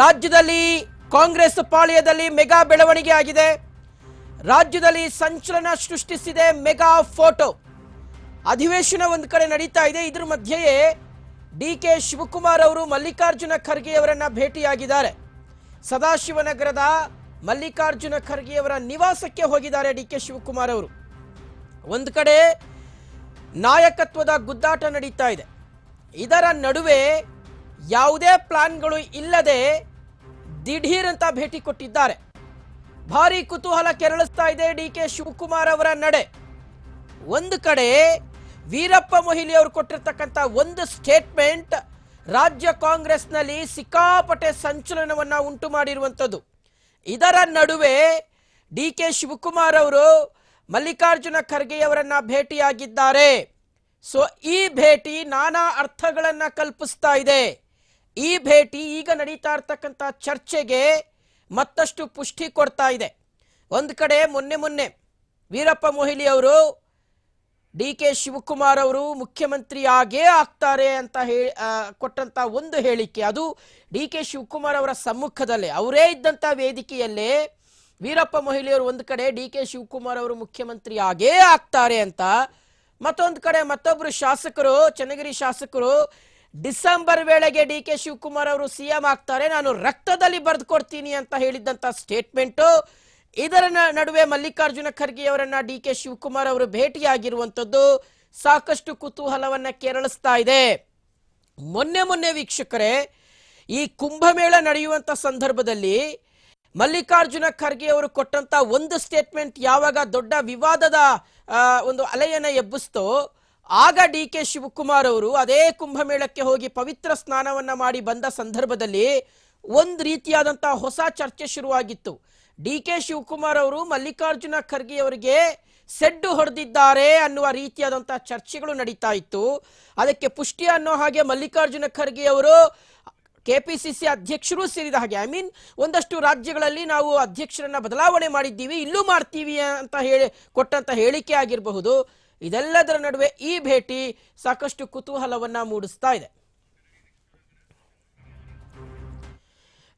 ರಾಜ್ಯದಲ್ಲಿ ಕಾಂಗ್ರೆಸ್ ಪಾಳ್ಯದಲ್ಲಿ ಮೆಗಾ ಬೆಳವಣಿಗೆ ಆಗಿದೆ. ರಾಜ್ಯದಲ್ಲಿ ಸಂಚಲನ ಸೃಷ್ಟಿಸಿದೆ ಮೆಗಾ ಫೋಟೋ. ಅಧಿವೇಶನ ಒಂದು ಕಡೆ ನಡೀತಾ ಇದೆ. ಇದರ ಮಧ್ಯೆಯೇ ಡಿಕೆ ಶಿವಕುಮಾರ್ ಅವರು ಮಲ್ಲಿಕಾರ್ಜುನ ಖರ್ಗೆ ಅವರನ್ನ ಭೇಟಿಯಾಗಿದ್ದಾರೆ. ಸದಾಶಿವನಗರದ ಮಲ್ಲಿಕಾರ್ಜುನ ಖರ್ಗೆ ಅವರ ನಿವಾಸಕ್ಕೆ ಹೋಗಿದ್ದಾರೆ ಡಿಕೆ ಶಿವಕುಮಾರ್ ಅವರು. ಒಂದು ಕಡೆ ನಾಯಕತ್ವದ ಗುದ್ದಾಟ ನಡೀತಾ ಇದೆ. ಇದರ ನಡುವೆ ಯಾವುದೇ ಪ್ಲಾನ್ಗಳು ಇಲ್ಲದೆ ದಿಢೀರ್ ಅಂತ ಭೇಟಿ ಕೊಟ್ಟಿದ್ದಾರೆ. ಭಾರಿ ಕುತೂಹಲ ಕೆರಳಿಸ್ತಾ ಇದೆ ಡಿಕೆ ಶಿವಕುಮಾರ್ ಅವರ ನಡೆ. ಒಂದು ಕಡೆ ವೀರಪ್ಪ ಮೊಯ್ಲಿ ಅವರು ಕೊಟ್ಟಿರ್ತಕ್ಕಂಥ ಒಂದು ಸ್ಟೇಟ್ಮೆಂಟ್ ರಾಜ್ಯ ಕಾಂಗ್ರೆಸ್ನಲ್ಲಿ ಸಿಕ್ಕಾಪಟ್ಟೆ ಸಂಚಲನವನ್ನ ಉಂಟು ಮಾಡಿರುವಂಥದ್ದು. ಇದರ ನಡುವೆ ಡಿಕೆ ಶಿವಕುಮಾರ್ ಅವರು ಮಲ್ಲಿಕಾರ್ಜುನ ಖರ್ಗೆ ಅವರನ್ನ ಭೇಟಿಯಾಗಿದ್ದಾರೆ. ಸೊ ಈ ಭೇಟಿ ನಾನಾ ಅರ್ಥಗಳನ್ನ ಕಲ್ಪಿಸ್ತಾ ಇದೆ. ಈ ಭೇಟಿ ಈಗ ನಡೀತಾ ಇರ್ತಕ್ಕಂಥ ಚರ್ಚೆಗೆ ಮತ್ತಷ್ಟು ಪುಷ್ಟಿ ಕೊಡ್ತಾ ಇದೆ. ಒಂದು ಕಡೆ ಮೊನ್ನೆ ವೀರಪ್ಪ ಮೊಯ್ಲಿ ಅವರು ಡಿಕೆ ಶಿವಕುಮಾರ್ ಅವರು ಮುಖ್ಯಮಂತ್ರಿ ಆಗೇ ಆಗ್ತಾರೆ ಅಂತ ಕೊಟ್ಟಂತ ಒಂದು ಹೇಳಿಕೆ, ಅದು ಡಿಕೆ ಶಿವಕುಮಾರ್ ಅವರ ಸಮ್ಮುಖದಲ್ಲೇ ಅವರೇ ಇದ್ದಂಥ ವೇದಿಕೆಯಲ್ಲೇ ವೀರಪ್ಪ ಮೊಯ್ಲಿ ಅವರು ಒಂದು ಕಡೆ ಡಿಕೆ ಶಿವಕುಮಾರ್ ಅವರು ಮುಖ್ಯಮಂತ್ರಿ ಆಗೇ ಆಗ್ತಾರೆ ಅಂತ, ಮತ್ತೊಂದು ಕಡೆ ಮತ್ತೊಬ್ಬರು ಶಾಸಕರು, ಚನ್ನಗಿರಿ ಶಾಸಕರು ಡಿಸೆಂಬರ್ ವೇಳೆಗೆ ಡಿಕೆ ಶಿವಕುಮಾರ್ ಅವರು ಸಿಎಂ ಆಗ್ತಾರೆ, ನಾನು ರಕ್ತದಲ್ಲಿ ಬರೆದು ಕೊಡ್ತೀನಿ ಅಂತ ಹೇಳಿದ್ದಂಥ ಸ್ಟೇಟ್ಮೆಂಟು. ಇದರ ನಡುವೆ ಮಲ್ಲಿಕಾರ್ಜುನ ಖರ್ಗೆ ಅವರನ್ನ ಡಿಕೆ ಶಿವಕುಮಾರ್ ಅವರು ಭೇಟಿಯಾಗಿರುವಂಥದ್ದು ಸಾಕಷ್ಟು ಕುತೂಹಲವನ್ನ ಕೆರಳಿಸ್ತಾ ಇದೆ. ಮೊನ್ನೆ ವೀಕ್ಷಕರೇ, ಈ ಕುಂಭಮೇಳ ನಡೆಯುವಂಥ ಸಂದರ್ಭದಲ್ಲಿ ಮಲ್ಲಿಕಾರ್ಜುನ ಖರ್ಗೆ ಅವರು ಕೊಟ್ಟಂತ ಒಂದು ಸ್ಟೇಟ್ಮೆಂಟ್ ಯಾವಾಗ ದೊಡ್ಡ ವಿವಾದದ ಒಂದು ಅಲೆಯನ್ನ ಎಬ್ಬಿಸ್ತೋ, ಆಗ ಡಿಕೆ ಶಿವಕುಮಾರ್ ಅವರು ಅದೇ ಕುಂಭಮೇಳಕ್ಕೆ ಹೋಗಿ ಪವಿತ್ರ ಸ್ನಾನವನ್ನ ಮಾಡಿ ಬಂದ ಸಂದರ್ಭದಲ್ಲಿ ಒಂದು ರೀತಿಯಾದಂತಹ ಹೊಸ ಚರ್ಚೆ ಶುರುವಾಗಿತ್ತು. ಡಿಕೆ ಶಿವಕುಮಾರ್ ಅವರು ಮಲ್ಲಿಕಾರ್ಜುನ ಖರ್ಗೆ ಅವರಿಗೆ ಸೆಡ್ಡು ಹೊಡೆದಿದ್ದಾರೆ ಅನ್ನುವ ರೀತಿಯಾದಂತಹ ಚರ್ಚೆಗಳು ನಡೀತಾ ಇತ್ತು. ಅದಕ್ಕೆ ಪುಷ್ಟಿ ಅನ್ನೋ ಹಾಗೆ ಮಲ್ಲಿಕಾರ್ಜುನ ಖರ್ಗೆ ಅವರು ಕೆಪಿಸಿಸಿ ಅಧ್ಯಕ್ಷರು ಸೇರಿದ ಹಾಗೆ, ಒಂದಷ್ಟು ರಾಜ್ಯಗಳಲ್ಲಿ ನಾವು ಅಧ್ಯಕ್ಷರನ್ನ ಬದಲಾವಣೆ ಮಾಡಿದ್ದೀವಿ, ಇಲ್ಲೂ ಮಾಡ್ತೀವಿ ಅಂತ ಕೊಟ್ಟಂತ ಹೇಳಿಕೆ ಆಗಿರಬಹುದು. ಇದೆಲ್ಲದರ ನಡುವೆ ಈ ಭೇಟಿ ಸಾಕಷ್ಟು ಕುತೂಹಲವನ್ನ ಮೂಡಿಸ್ತಾ ಇದೆ.